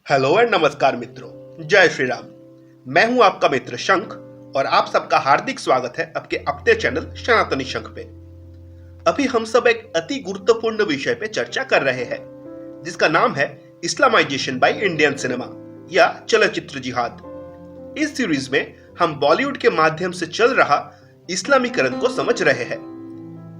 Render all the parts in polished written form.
Hello and नमस्कार मित्रों, जय श्री राम। मैं हूं आपका मित्र शंख और आप सबका हार्दिक स्वागत है आपके अपने चैनल सनातनी शंख पे। अभी हम सब एक अति गुरुत्वपूर्ण विषय पे चर्चा कर रहे हैं जिसका नाम है इस्लामाइजेशन बाय इंडियन सिनेमा या चलचित्र जिहाद। इस सीरीज में हम बॉलीवुड के माध्यम से चल रहा इस्लामीकरण को समझ रहे हैं।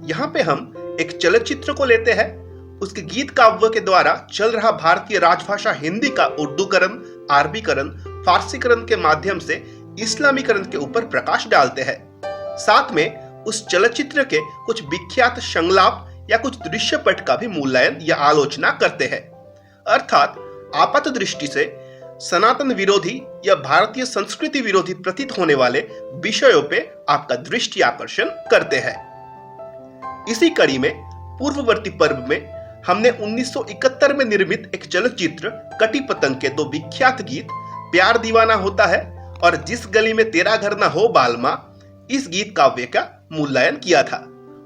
यहाँ पे हम एक चलचित्र को लेते हैं, उसके गीत काव्य के द्वारा चल रहा भारतीय राजभाषा हिंदी का उर्दूकरण, अरबीकरण, फारसीकरण के माध्यम से इस्लामीकरण के ऊपर प्रकाश डालते हैं। साथ में उस चलचित्र के कुछ विख्यात संलाप या कुछ दृश्यपट का भी मूल्यांकन या आलोचना करते हैं। अर्थात आपात दृष्टि से सनातन विरोधी या भारतीय संस्कृति विरोधी प्रतीत होने वाले विषयों पे आपका दृष्टि आकर्षण करते हैं। इसी कड़ी में पूर्ववर्ती पर्व में हमने 1971 में निर्मित एक चलचित्र कटी पतंग के दो विख्यात गीत प्यार दीवाना होता है और जिस गली में तेरा घर ना हो बालमा, इस गीत काव्य का मूल्यांकन किया था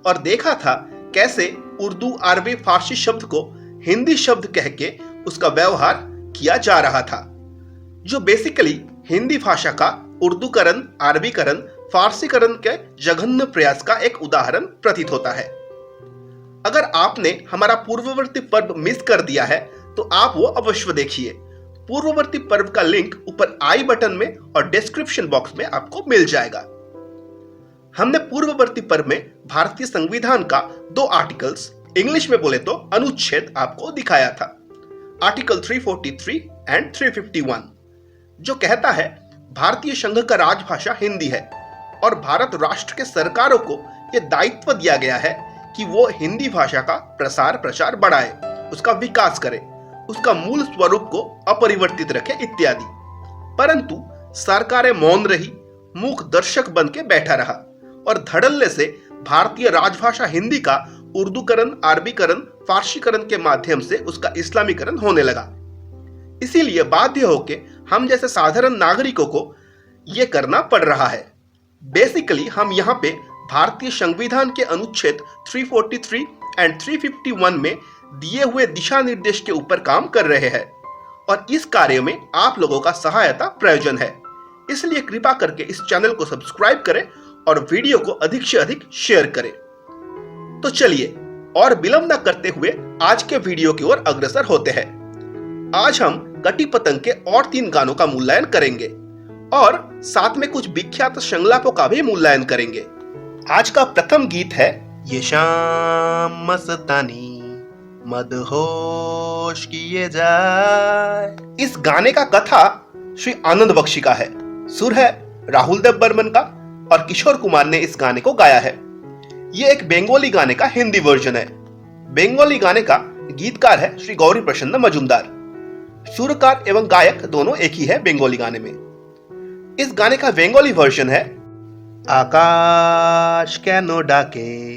और देखा था कैसे उर्दू, अरबी, फारसी शब्द को हिंदी शब्द कह के उसका व्यवहार किया जा रहा था, जो बेसिकली हिंदी भाषा का उर्दूकरण, अरबीकरण, फारसीकरण के जघन्य प्रयास का एक उदाहरण प्रतीत होता है। अगर आपने हमारा पूर्ववर्ती पर्व मिस कर दिया है तो आप वो अवश्य देखिए। पूर्ववर्ती पर्व का लिंक ऊपर आई बटन में और डिस्क्रिप्शन बॉक्स में आपको मिल जाएगा। हमने पूर्ववर्ती पर्व में भारतीय संविधान का दो आर्टिकल्स, इंग्लिश में बोले तो अनुच्छेद, आपको दिखाया था। आर्टिकल 343 एंड 351, जो कहता है भारतीय संघ का राजभाषा हिंदी है और भारत राष्ट्र के सरकारों को यह दायित्व दिया गया है कि वो हिंदी भाषा का प्रसार बढ़ाए, उसका विकास करे, उसका मूल स्वरूप को अपरिवर्तित रखे इत्यादि। परंतु सरकारें मौन रही, मूक दर्शक बन के बैठा रहा और धड़ल्ले से भारतीय राजभाषा हिंदी का उर्दूकरण, अरबीकरण, फारसीकरण के माध्यम से उसका इस्लामीकरण होने लगा। इसीलिए बाध्य होके हम जैसे साधारण नागरिकों को यह करना पड़ रहा है। बेसिकली हम यहाँ पे भारतीय संविधान के अनुच्छेद 343 एंड 351 में दिए हुए दिशा निर्देश के ऊपर काम कर रहे हैं और इस कार्य में आप लोगों का सहायता प्रयोजन है। इसलिए कृपा करके इस चैनल को सब्सक्राइब करें और वीडियो को अधिक से अधिक शेयर करें। तो चलिए और विलंब न करते हुए आज के वीडियो की ओर अग्रसर होते हैं। आज हम कटी पतंग के और 3 गानों का मूल्यांकन करेंगे और साथ में कुछ विख्यात संलापों का भी मूल्यांकन करेंगे। आज का प्रथम गीत है ये शाम मस्तानी मदहोश किए जाए। इस गाने का कथा श्री आनंद बख्शी का है, सुर है राहुल देव बर्मन का और किशोर कुमार ने इस गाने को गाया है। ये एक बंगाली गाने का हिंदी वर्जन है। बंगाली गाने का गीतकार है श्री गौरी प्रसन्न मजुमदार। सुरकार एवं गायक दोनों एक ही है बंगाली गाने में। इस गाने का बंगाली वर्जन है आकाश केनो डाके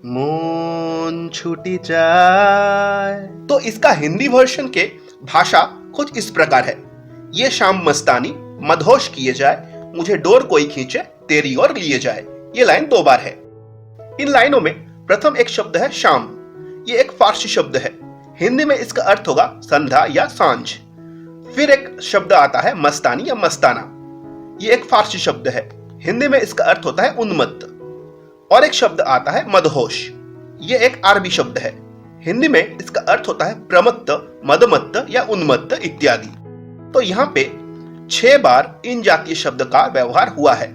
मन छूटी जाए। तो इसका हिंदी वर्जन के भाषा कुछ इस प्रकार है, ये शाम मस्तानी मदहोश किए जाए, मुझे डोर कोई खींचे तेरी ओर लिए जाए। ये लाइन 2 बार है। इन लाइनों में प्रथम एक शब्द है शाम, ये एक फारसी शब्द है। हिंदी में इसका अर्थ होगा संध्या या सांझ। फिर एक शब्द आता है मस्तानी या मस्ताना, ये एक फारसी शब्द है। हिंदी में इसका अर्थ होता है उन्मत्त। और एक शब्द आता है मदहोश, ये एक अरबी शब्द है। हिंदी में इसका अर्थ होता है प्रमत्त, मदमत्त या उन्मत्त इत्यादि। तो यहाँ पे 6 बार इन जातीय शब्द का व्यवहार हुआ है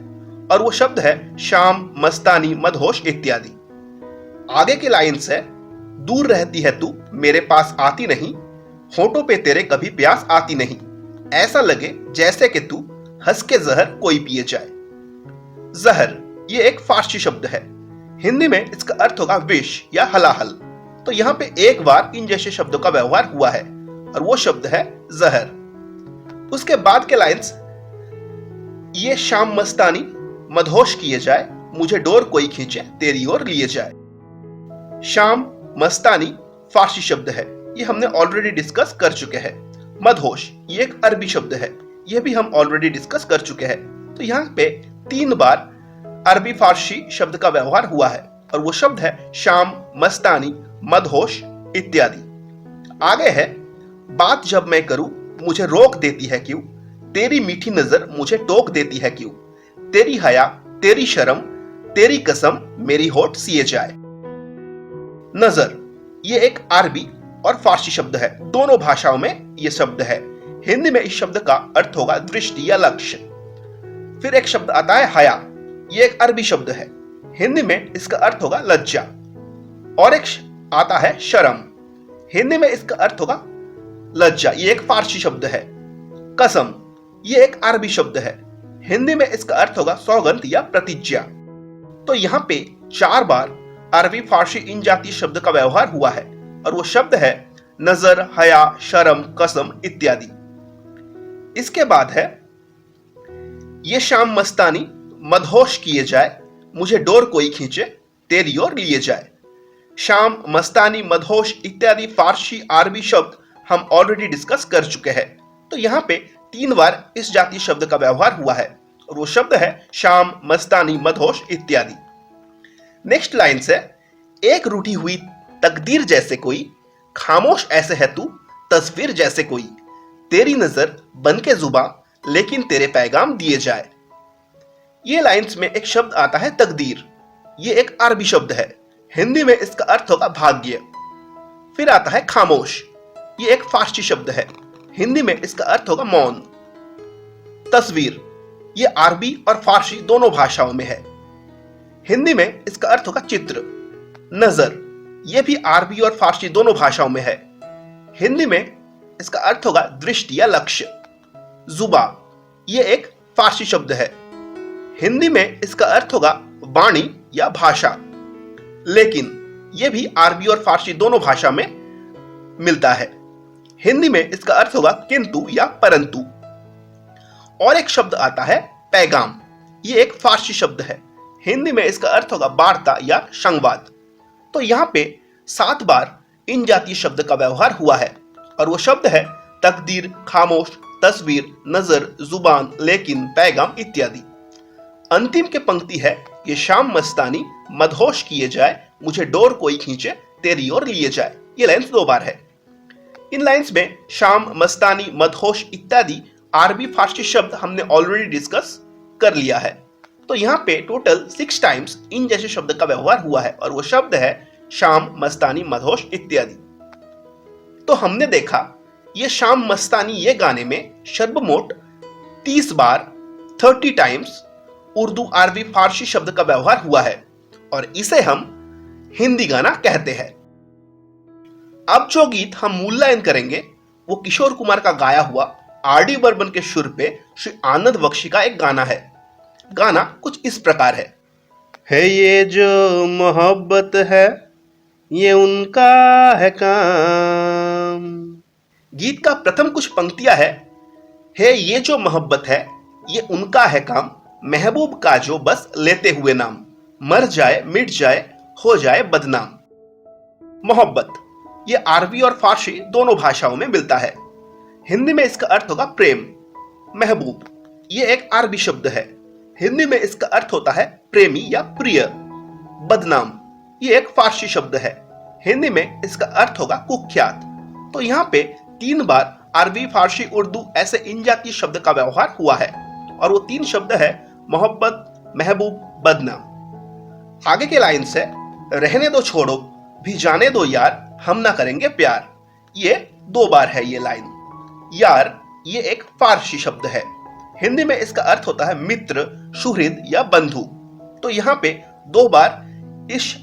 और वो शब्द है शाम, मस्तानी, मदहोश इत्यादि। आगे की लाइन से दूर रहती है तू मेरे पास आती नहीं, होठों पे तेरे कभी प्यास आती नहीं, ऐसा लगे जैसे कि तू हंस के जहर कोई पिए जाए। जहर ये एक फारसी शब्द है। हिंदी में इसका अर्थ होगा विष या हलाहल। तो यहाँ पे 1 बार इन जैसे शब्दों का व्यवहार हुआ है और वो शब्द है जहर। उसके बाद के लाइंस ये शाम मस्तानी मदहोश किए जाए, मुझे डोर कोई खींचे तेरी ओर लिए जाए। शाम मस्तानी फारसी शब्द है, ये हमने ऑलरेडी डिस्कस कर चुके हैं। मदहोश ये एक अरबी शब्द है, यह भी हम ऑलरेडी डिस्कस कर चुके हैं। तो यहाँ पे 3 बार अरबी फारसी शब्द का व्यवहार हुआ है और वो शब्द है शाम, मस्तानी, मदहोश इत्यादि। आगे है बात जब मैं करूं मुझे रोक देती है क्यों, तेरी मीठी नजर मुझे टोक देती है क्यों, तेरी हया तेरी शर्म तेरी कसम मेरी होठ सिए जाए। नजर ये एक अरबी और फारसी शब्द है, दोनों भाषाओं में यह शब्द है। हिंदी में इस शब्द का अर्थ होगा दृष्टि या लक्ष्य। फिर एक शब्द आता है हया, ये एक अरबी शब्द है, हिंदी में इसका अर्थ होगा लज्जा। और एक आता है शर्म, हिंदी में इसका अर्थ होगा लज्जा, ये एक फारसी शब्द है। कसम ये एक अरबी शब्द है, हिंदी में इसका अर्थ होगा सौगंध या प्रतिज्ञा। तो यहाँ पे 4 बार अरबी फारसी इन जातीय शब्द का व्यवहार हुआ है और वो शब्द है नजर, हया, शर्म, कसम इत्यादि। इसके बाद है ये शाम मस्तानी मदहोश किए जाए, मुझे डोर कोई खींचे तेरी ओर लिए जाए। शाम, मस्तानी, मदहोश इत्यादि फारसी अरबी शब्द हम ऑलरेडी डिस्कस कर चुके हैं। तो यहाँ पे 3 बार इस जातीय शब्द का व्यवहार हुआ है और वो शब्द है शाम, मस्तानी, मदहोश इत्यादि। नेक्स्ट लाइन से एक रूठी हुई तकदीर जैसे कोई, खामोश ऐसे है तू तस्वीर जैसे कोई, तेरी नजर बन के जुबां लेकिन तेरे पैगाम दिए जाए। ये लाइंस में एक शब्द आता है तकदीर, ये एक अरबी शब्द है, हिंदी में इसका अर्थ होगा भाग्य। फिर आता है खामोश, ये एक फारसी शब्द है, हिंदी में इसका अर्थ होगा मौन। तस्वीर ये अरबी और फारसी दोनों भाषाओं में है, हिंदी में इसका अर्थ होगा चित्र। नजर ये भी अरबी और फारसी दोनों भाषाओं में है, हिंदी में इसका अर्थ होगा दृष्टि या लक्ष्य। जुबा ये एक फारसी शब्द है, हिंदी में इसका अर्थ होगा वाणी या भाषा। लेकिन यह भी अरबी और फारसी दोनों भाषा में मिलता है, हिंदी में इसका अर्थ होगा किंतु या परंतु। और एक शब्द आता है पैगाम, ये एक फारसी शब्द है, हिंदी में इसका अर्थ होगा वार्ता या संवाद। तो यहाँ पे 7 बार इन जातीय शब्द का व्यवहार हुआ है और वो शब्द है तकदीर, खामोश, तस्वीर, नजर, जुबान, लेकिन, पैगाम इत्यादि। अंतिम के पंक्ति है ये शाम मस्तानी मदहोश किए जाए, मुझे डोर कोई खींचे तेरी ओर लिए जाए। ये लाइंस 2 बार है। इन लाइंस में शाम, मस्तानी, मदहोश इत्यादि अरबी फारसी शब्द हमने ऑलरेडी डिस्कस कर लिया है। तो यहाँ पे टोटल 6 टाइम्स इन जैसे शब्द का व्यवहार हुआ है और वो शब्द है शाम, मस्तानी, मदहोश इत्यादि। तो हमने देखा ये शाम मस्तानी ये गाने में सर्वमोट 30 बार 30 टाइम्स उर्दू, अरबी, फारसी शब्द का व्यवहार हुआ है और इसे हम हिंदी गाना कहते हैं। अब जो गीत हम मूल्यांकन करेंगे वो किशोर कुमार का गाया हुआ आर.डी. बर्मन के सुर पे श्री आनंद बख्शी का एक गाना है। गाना कुछ इस प्रकार है ये जो मोहब्बत है ये उनका है काम। गीत का प्रथम कुछ पंक्तियां है ये जो मोहब्बत है ये उनका है काम, महबूब का जो बस लेते हुए नाम, मर जाए मिट जाए हो जाए बदनाम। मोहब्बत ये अरबी और फारसी दोनों भाषाओं में मिलता है, हिंदी में इसका अर्थ होगा प्रेम। महबूब ये एक अरबी शब्द है, हिंदी में इसका अर्थ होता है प्रेमी या प्रिय। बदनाम ये एक फारसी शब्द है, हिंदी में इसका अर्थ होगा कुख्यात। तो यहाँ पे 3 बार अरबी, फारसी, उर्दू ऐसे इन जातीय शब्द का व्यवहार हुआ है और वो 3 शब्द है मोहब्बत, महबूब, बदनाम। आगे के लाइन से रहने दो छोड़ो भी जाने दो यार हम ना करेंगे प्यार, ये 2 बार है ये लाइन। यार ये एक फारसी शब्द है, हिंदी में इसका अर्थ होता है मित्र, सुहृद या बंधु। तो यहाँ पे 2 बार इस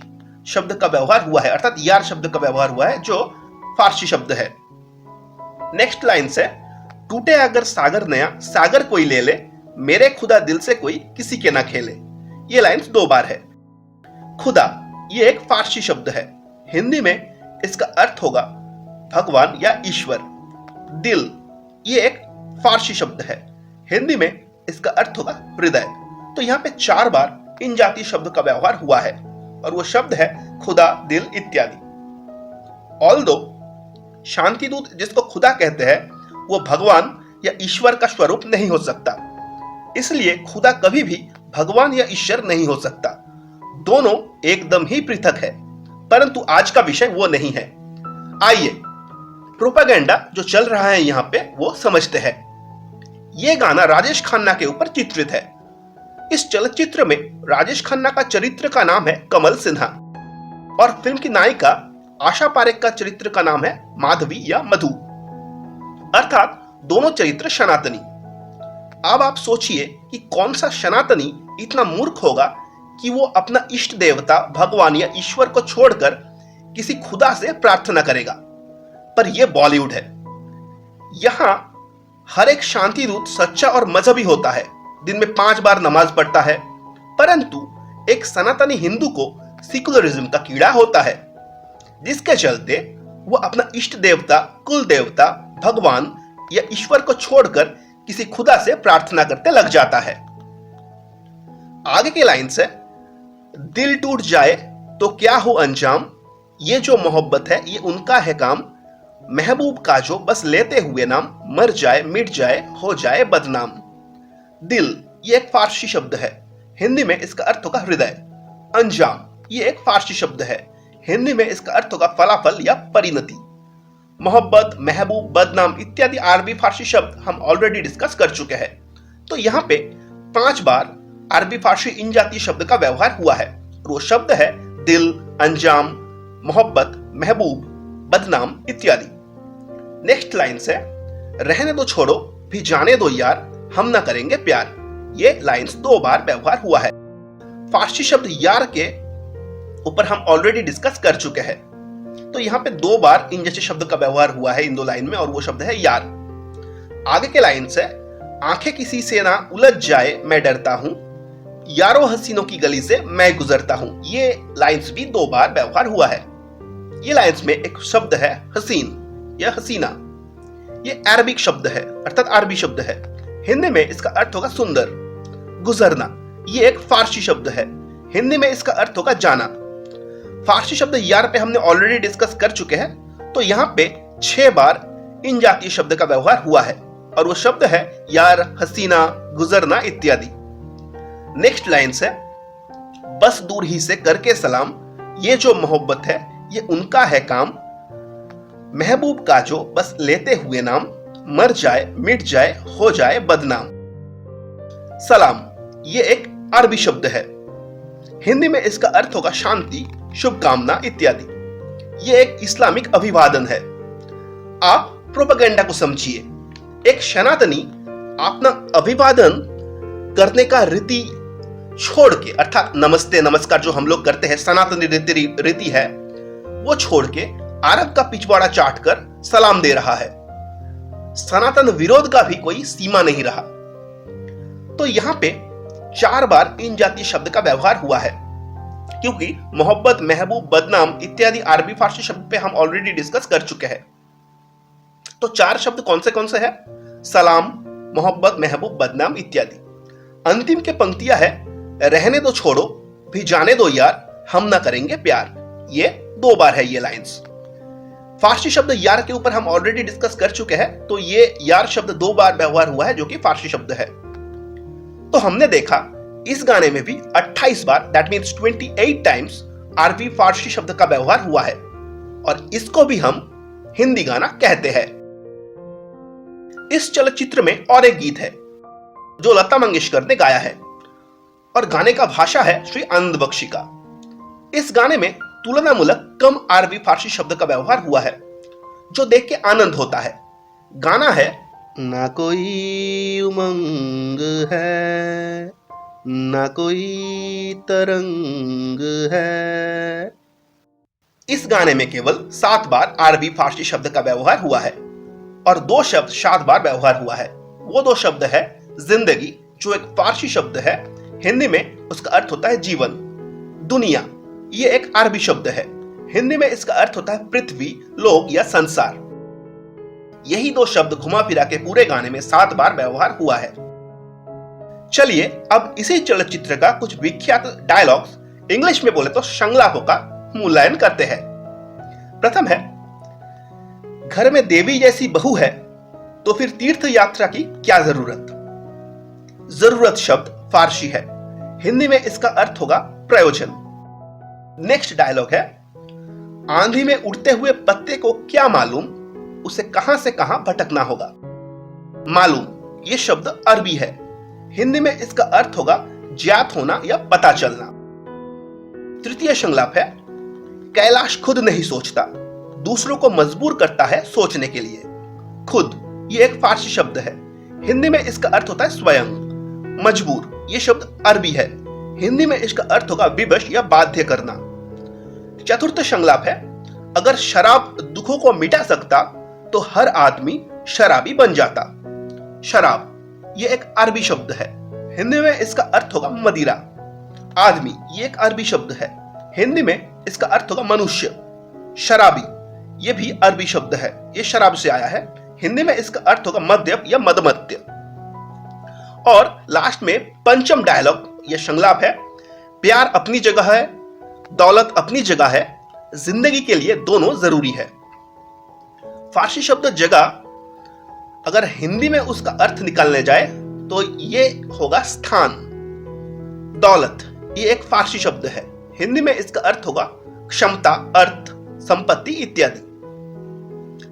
शब्द का व्यवहार हुआ है, अर्थात यार शब्द का व्यवहार हुआ है जो फारसी शब्द है। नेक्स्ट लाइन से टूटे अगर सागर नया सागर कोई ले ले, मेरे खुदा दिल से कोई किसी के ना खेले। ये लाइंस 2 बार है। खुदा ये एक फारसी शब्द है, हिंदी में इसका अर्थ होगा भगवान या ईश्वर। दिल ये एक फारसी शब्द है, हिंदी में इसका अर्थ होगा हृदय। तो यहाँ पे 4 बार इन जातीय शब्द का व्यवहार हुआ है और वो शब्द है खुदा, दिल इत्यादि। ऑल्दो शांति दूत जिसको खुदा कहते हैं वो भगवान या ईश्वर का स्वरूप नहीं हो सकता, इसलिए खुदा कभी भी भगवान या ईश्वर नहीं हो सकता। दोनों एकदम ही पृथक है, परंतु आज का विषय वो नहीं है। आइए प्रोपेगेंडा जो चल रहा है यहाँ पे वो समझते हैं। ये गाना राजेश खन्ना के ऊपर चित्रित है। इस चलचित्र में राजेश खन्ना का चरित्र का नाम है कमल सिन्हा और फिल्म की नायिका आशा पारेख का चरित्र का नाम है माधवी या मधु, अर्थात दोनों चरित्र सनातनी। अब आप सोचिए कि कौन सा सनातनी इतना मूर्ख होगा कि वो अपना इष्ट देवता भगवान या ईश्वर को छोड़कर किसी खुदा से प्रार्थना करेगा। पर यह बॉलीवुड है। यहां हर एक शांति दूत सच्चा और मजहबी होता है, दिन में 5 बार नमाज पढ़ता है, परंतु एक सनातनी हिंदू को सेकुलरिज्म का कीड़ा होता है, जिसके चलते वो अपना इष्ट देवता, कुल देवता, भगवान या ईश्वर को छोड़कर किसी खुदा से प्रार्थना करते लग जाता है। आगे की लाइन से, दिल टूट जाए तो क्या हो अंजाम, ये जो मोहब्बत है ये उनका है काम, महबूब का जो बस लेते हुए नाम, मर जाए मिट जाए हो जाए बदनाम। दिल ये एक फारसी शब्द है, हिंदी में इसका अर्थ होगा हृदय। अंजाम ये एक फारसी शब्द है, हिंदी में इसका अर्थ होगा फलाफल या परिणति। मोहब्बत, महबूब, बदनाम इत्यादि अरबी फारसी शब्द हम ऑलरेडी डिस्कस कर चुके हैं। तो यहाँ पे 5 बार अरबी फारसी इन जातीय शब्द का व्यवहार हुआ है। वो शब्द है दिल, अंजाम, मोहब्बत, महबूब, बदनाम इत्यादि। नेक्स्ट लाइन से, रहने दो छोड़ो भी जाने दो यार, हम ना करेंगे प्यार। ये लाइंस 2 बार व्यवहार हुआ है। फारसी शब्द यार के ऊपर हम ऑलरेडी डिस्कस कर चुके हैं। तो यहाँ पे 2 बार इन जैसे शब्द का व्यवहार हुआ है इन 2 लाइन में, और वो शब्द है यार। आगे के लाइन से, आंखें किसी से ना उलझ जाए मैं डरता हूं, यारों हसीनों की गली से मैं गुजरता हूं। ये लाइंस भी 2 बार व्यवहार हुआ है। ये लाइंस में एक शब्द है हसीन या हसीना, ये अरबिक शब्द है अर्थात अरबी शब्द है, हिंदी में इसका अर्थ होगा सुंदर। गुजरना ये एक फारसी शब्द है, हिंदी में इसका अर्थ होगा जाना। फारसी शब्द यार पे हमने ऑलरेडी डिस्कस कर चुके हैं। तो यहाँ पे 6 बार इन जातीय शब्द का व्यवहार हुआ है, और वो शब्द है यार, हसीना, गुजरना इत्यादि। नेक्स्ट लाइन से, बस दूर ही से करके सलाम, ये जो मोहब्बत है ये उनका है काम, महबूब का जो बस लेते हुए नाम, मर जाए मिट जाए हो जाए बदनाम। सलाम ये एक अरबी शब्द है, हिंदी में इसका अर्थ होगा शांति, शुभकामना इत्यादि। ये एक इस्लामिक अभिवादन है। आप प्रोपेगेंडा को समझिए। एक सनातनी अपना अभिवादन करने का रीति छोड़ के, अर्थात नमस्ते नमस्कार जो हम लोग करते हैं सनातनी रीति है, वो छोड़ के अरब का पिछवाड़ा चाट कर सलाम दे रहा है। सनातन विरोध का भी कोई सीमा नहीं रहा। तो यहाँ पे 4 बार इन जातीय शब्द का व्यवहार हुआ है, क्योंकि मोहब्बत, महबूब, बदनाम इत्यादि अरबी फारसी शब्द पे हम ऑलरेडी डिस्कस कर चुके हैं। तो 4 शब्द कौन से हैं? सलाम, मोहब्बत, महबूब, बदनाम इत्यादि। अंतिम के पंक्तियां है, रहने दो छोड़ो भी जाने दो यार, हम ना करेंगे प्यार। ये 2 बार है ये लाइंस। फारसी शब्द यार के ऊपर हम ऑलरेडी डिस्कस कर चुके हैं। तो ये यार शब्द 2 बार व्यवहार हुआ है, जो कि फारसी शब्द है। तो हमने देखा इस गाने में भी 28 बार, दैट मींस 28 टाइम्स अरबी फारसी शब्द का व्यवहार हुआ है, और इसको भी हम हिंदी गाना कहते हैं। इस चलचित्र में और एक गीत है जो लता मंगेशकर ने गाया है, और गाने का भाषा है श्री आनंद बख्शी का। इस गाने में तुलनामूलक कम अरबी फारसी शब्द का व्यवहार हुआ है, जो देख के आनंद होता है। गाना है, ना कोई उमंग है, ना कोई तरंग है। इस गाने में केवल 7 बार अरबी फारसी शब्द का व्यवहार हुआ है, और 2 शब्द 7 बार व्यवहार हुआ है। वो 2 शब्द है जिंदगी, जो एक फारसी शब्द है, हिंदी में उसका अर्थ होता है जीवन। दुनिया ये एक अरबी शब्द है, हिंदी में इसका अर्थ होता है पृथ्वी, लोक या संसार। यही 2 शब्द घुमा फिरा के पूरे गाने में 7 बार व्यवहार हुआ है। चलिए अब इसी चलचित्र का कुछ विख्यात डायलॉग्स, इंग्लिश में बोले तो संलापों का मूल्यांकन करते हैं। प्रथम है, घर में देवी जैसी बहू है तो फिर तीर्थ यात्रा की क्या जरूरत। जरूरत शब्द फारसी है, हिंदी में इसका अर्थ होगा प्रयोजन। नेक्स्ट डायलॉग है, आंधी में उड़ते हुए पत्ते को क्या मालूम, उसे कहां से कहां भटकना होगा। मालूम ये शब्द अरबी है, हिंदी में इसका अर्थ होगा ज्ञात होना या पता चलना। तृतीय संलाप है कैलाश खुद नहीं सोचता, दूसरों को मजबूर करता है सोचने के लिए। खुद ये एक फारसी शब्द है, हिंदी में इसका अर्थ होता है स्वयं। मजबूर ये शब्द अरबी है, हिंदी में इसका अर्थ होगा विवश या बाध्य करना। चतुर्थ संलाप है अगर शराब दुखों को मिटा सकता तो हर आदमी शराबी बन जाता। शराब ये एक अरबी शब्द है, हिंदी में इसका अर्थ होगा मदिरा। आदमी ये एक अरबी शब्द है, हिंदी में इसका अर्थ होगा मनुष्य। शराबी ये भी अरबी शब्द है, ये शराब से आया है, हिंदी में इसका अर्थ होगा मद्यप या मदमत्य। और लास्ट में पंचम डायलॉग या संलाप है प्यार अपनी जगह है, दौलत अपनी जगह है, जिंदगी के लिए दोनों जरूरी है। फारसी शब्द जगह अगर हिंदी में उसका अर्थ निकालने जाए तो ये होगा स्थान। दौलत ये एक फारसी शब्द है, हिंदी में इसका अर्थ होगा क्षमता, अर्थ, संपत्ति इत्यादि।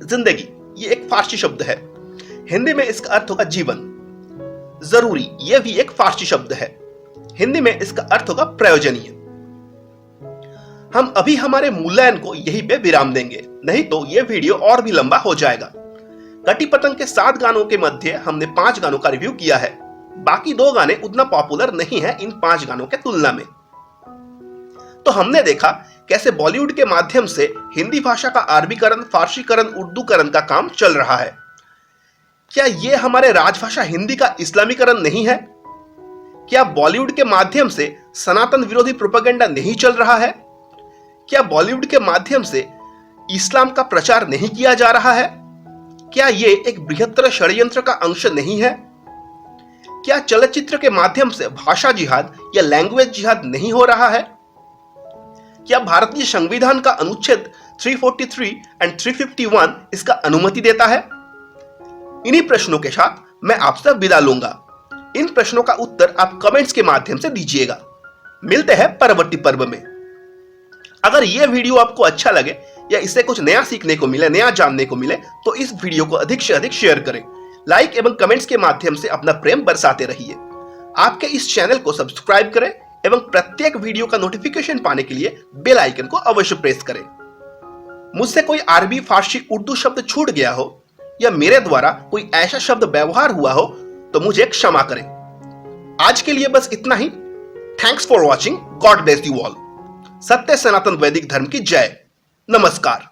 जिंदगी ये एक फारसी शब्द है, हिंदी में इसका अर्थ होगा जीवन। जरूरी यह भी एक फारसी शब्द है, हिंदी में इसका अर्थ होगा प्रयोजनीय। हम अभी हमारे मूल्यांकन को यहीं पे विराम देंगे, नहीं तो यह वीडियो और भी लंबा हो जाएगा। कटी पतंग के 7 गानों के मध्य हमने 5 गानों का रिव्यू किया है, बाकी 2 गाने उतना पॉपुलर नहीं है इन 5 गानों के तुलना में। तो हमने देखा कैसे बॉलीवुड के माध्यम से हिंदी भाषा का अरबीकरण, फारसीकरण, उर्दूकरण का काम चल रहा है। क्या यह हमारे राजभाषा हिंदी का इस्लामीकरण नहीं है? क्या बॉलीवुड के माध्यम से सनातन विरोधी प्रोपेगेंडा नहीं चल रहा है? क्या बॉलीवुड के माध्यम से इस्लाम का प्रचार नहीं किया जा रहा है? क्या यह एक बृहत्तर षड्यंत्र का अंश नहीं है? क्या चलचित्र के माध्यम से भाषा जिहाद या लैंग्वेज जिहाद नहीं हो रहा है? क्या भारतीय संविधान का अनुच्छेद 343 एंड 351 इसका अनुमति देता है? इन्हीं प्रश्नों के साथ मैं आपसे विदा लूंगा। इन प्रश्नों का उत्तर आप कमेंट्स के माध्यम से दीजिएगा। मिलते हैं परवर्ती पर्व में। अगर यह वीडियो आपको अच्छा लगे या इससे कुछ नया सीखने को मिले, नया जानने को मिले, तो इस वीडियो को अधिक से अधिक शेयर करें। लाइक एवं कमेंट्स के माध्यम से अपना प्रेम बरसाते रहिए। आपके इस चैनल को सब्सक्राइब करें एवं प्रत्येक वीडियो का नोटिफिकेशन पाने के लिए बेल आइकन को अवश्य प्रेस करें। मुझसे कोई अरबी, फारसी, उर्दू शब्द छूट गया हो या मेरे द्वारा कोई ऐसा शब्द व्यवहार हुआ हो तो मुझे क्षमा करें। आज के लिए बस इतना ही। Thanks for watching. God bless you all. सत्य सनातन वैदिक धर्म की जय। नमस्कार।